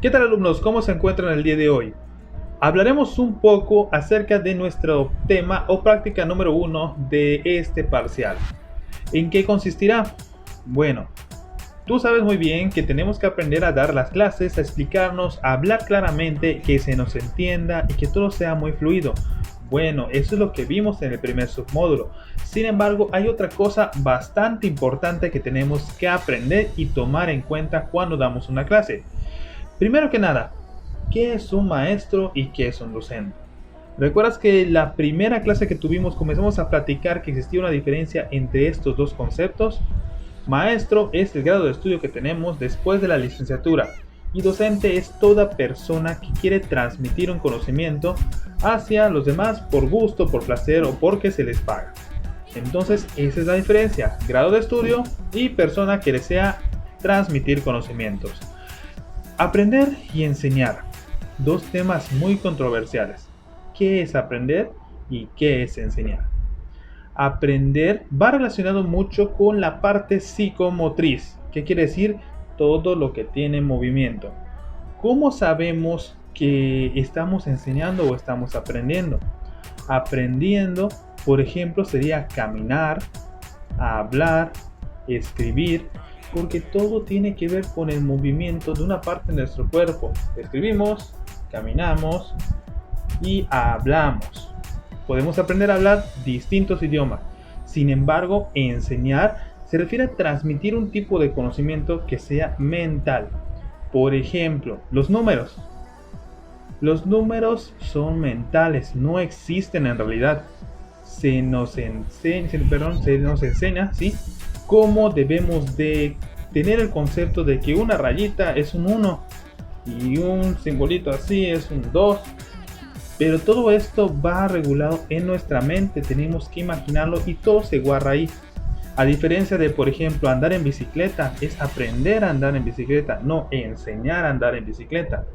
¿Qué tal, alumnos? ¿Cómo se encuentran el día de hoy? Hablaremos un poco acerca de nuestro tema o práctica número 1 de este parcial. ¿En qué consistirá? Bueno, tú sabes muy bien que tenemos que aprender a dar las clases, a explicarnos, a hablar claramente, que se nos entienda y que todo sea muy fluido. Bueno, eso es lo que vimos en el primer submódulo. Sin embargo, hay otra cosa bastante importante que tenemos que aprender y tomar en cuenta cuando damos una clase. Primero que nada, ¿qué es un maestro y qué es un docente? ¿Recuerdas que la primera clase que tuvimos comenzamos a platicar que existía una diferencia entre estos dos conceptos? Maestro es el grado de estudio que tenemos después de la licenciatura y docente es toda persona que quiere transmitir un conocimiento hacia los demás por gusto, por placer o porque se les paga. Entonces esa es la diferencia, grado de estudio y persona que desea transmitir conocimientos. Aprender y enseñar, dos temas muy controversiales. ¿Qué es aprender y qué es enseñar? Aprender va relacionado mucho con la parte psicomotriz. ¿Qué quiere decir? Todo lo que tiene movimiento. ¿Cómo sabemos que estamos enseñando o estamos aprendiendo? Aprendiendo, por ejemplo, sería caminar, hablar, escribir, porque todo tiene que ver con el movimiento de una parte de nuestro cuerpo. Escribimos, caminamos y hablamos. Podemos aprender a hablar distintos idiomas. Sin embargo, enseñar se refiere a transmitir un tipo de conocimiento que sea mental. Por ejemplo, los números. Los números son mentales, no existen en realidad. Se nos enseña, ¿sí?, cómo debemos de tener el concepto de que una rayita es un 1 y un simbolito así es un 2. Pero todo esto va regulado en nuestra mente, tenemos que imaginarlo y todo se guarda ahí. A diferencia de, por ejemplo, andar en bicicleta, es aprender a andar en bicicleta, no enseñar a andar en bicicleta.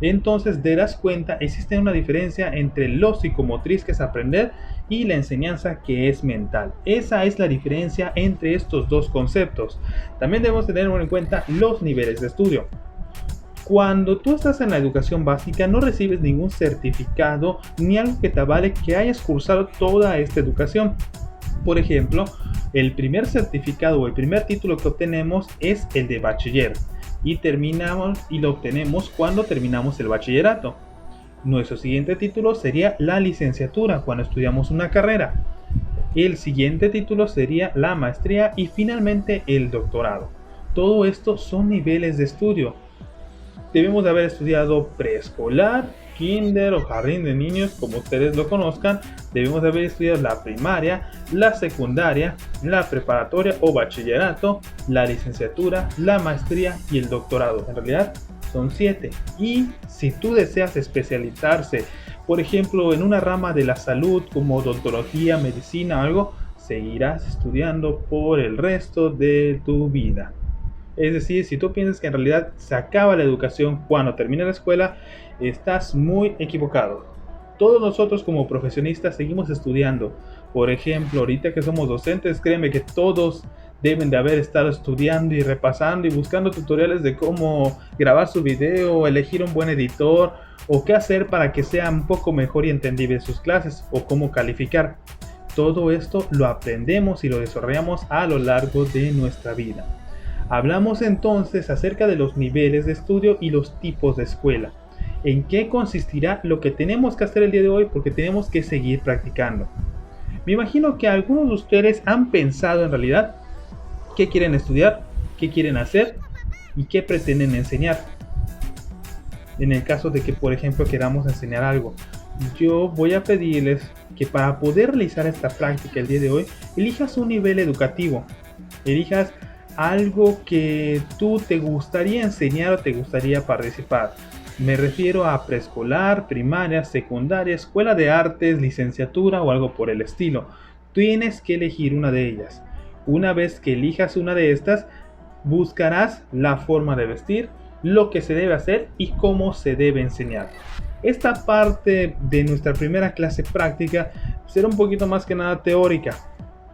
Entonces te das cuenta, existe una diferencia entre lo psicomotriz, que es aprender, y la enseñanza, que es mental. Esa es la diferencia entre estos dos conceptos. También debemos tener en cuenta los niveles de estudio. Cuando tú estás en la educación básica no recibes ningún certificado ni algo que te avale que hayas cursado toda esta educación. Por ejemplo, el primer certificado o el primer título que obtenemos es el de bachiller y lo obtenemos cuando terminamos el bachillerato. Nuestro siguiente título sería la licenciatura, cuando estudiamos una carrera. El siguiente título sería la maestría y finalmente el doctorado. Todo esto son niveles de estudio. Debemos de haber estudiado preescolar, kinder o jardín de niños, como ustedes lo conozcan. Debemos de haber estudiado la primaria, la secundaria, la preparatoria o bachillerato, la licenciatura, la maestría y el doctorado. En realidad son 7. Y si tú deseas especializarse, por ejemplo, en una rama de la salud como odontología, medicina o algo, seguirás estudiando por el resto de tu vida. Es decir, si tú piensas que en realidad se acaba la educación cuando termina la escuela, estás muy equivocado. Todos nosotros como profesionistas seguimos estudiando. Por ejemplo, ahorita que somos docentes, créeme que todos deben de haber estado estudiando y repasando y buscando tutoriales de cómo grabar su video, elegir un buen editor o qué hacer para que sea un poco mejor y entendible sus clases o cómo calificar. Todo esto lo aprendemos y lo desarrollamos a lo largo de nuestra vida. Hablamos entonces acerca de los niveles de estudio y los tipos de escuela. ¿En qué consistirá lo que tenemos que hacer el día de hoy? Porque tenemos que seguir practicando. Me imagino que algunos de ustedes han pensado en realidad qué quieren estudiar, qué quieren hacer y qué pretenden enseñar. En el caso de que, por ejemplo, queramos enseñar algo, yo voy a pedirles que para poder realizar esta práctica el día de hoy, elijas un nivel educativo. Elijas algo que tú te gustaría enseñar o te gustaría participar. Me refiero a preescolar, primaria, secundaria, escuela de artes, licenciatura o algo por el estilo. Tienes que elegir una de ellas. Una vez que elijas una de estas, buscarás la forma de vestir, lo que se debe hacer y cómo se debe enseñar. Esta parte de nuestra primera clase práctica será un poquito más que nada teórica,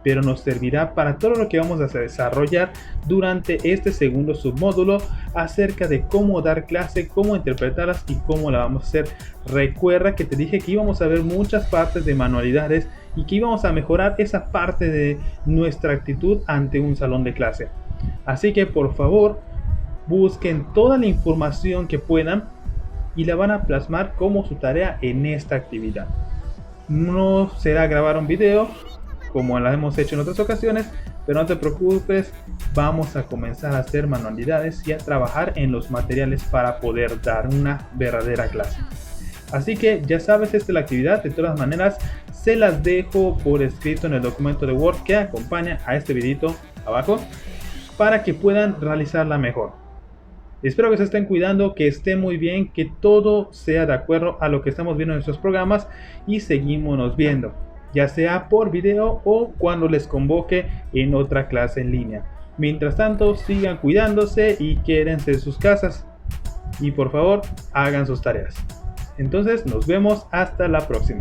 pero nos servirá para todo lo que vamos a desarrollar durante este segundo submódulo acerca de cómo dar clase, cómo interpretarlas y cómo la vamos a hacer. Recuerda que te dije que íbamos a ver muchas partes de manualidades y que íbamos a mejorar esa parte de nuestra actitud ante un salón de clase. Así que por favor, busquen toda la información que puedan y la van a plasmar como su tarea en esta actividad. No será grabar un video como la hemos hecho en otras ocasiones, pero no te preocupes, vamos a comenzar a hacer manualidades y a trabajar en los materiales para poder dar una verdadera clase. Así que ya sabes, esta es la actividad. De todas maneras, se las dejo por escrito en el documento de Word que acompaña a este videito abajo para que puedan realizarla mejor. Espero que se estén cuidando, que estén muy bien, que todo sea de acuerdo a lo que estamos viendo en nuestros programas y seguimos viendo, ya sea por video o cuando les convoque en otra clase en línea. Mientras tanto, sigan cuidándose y quédense en sus casas. Y por favor, hagan sus tareas. Entonces, nos vemos hasta la próxima.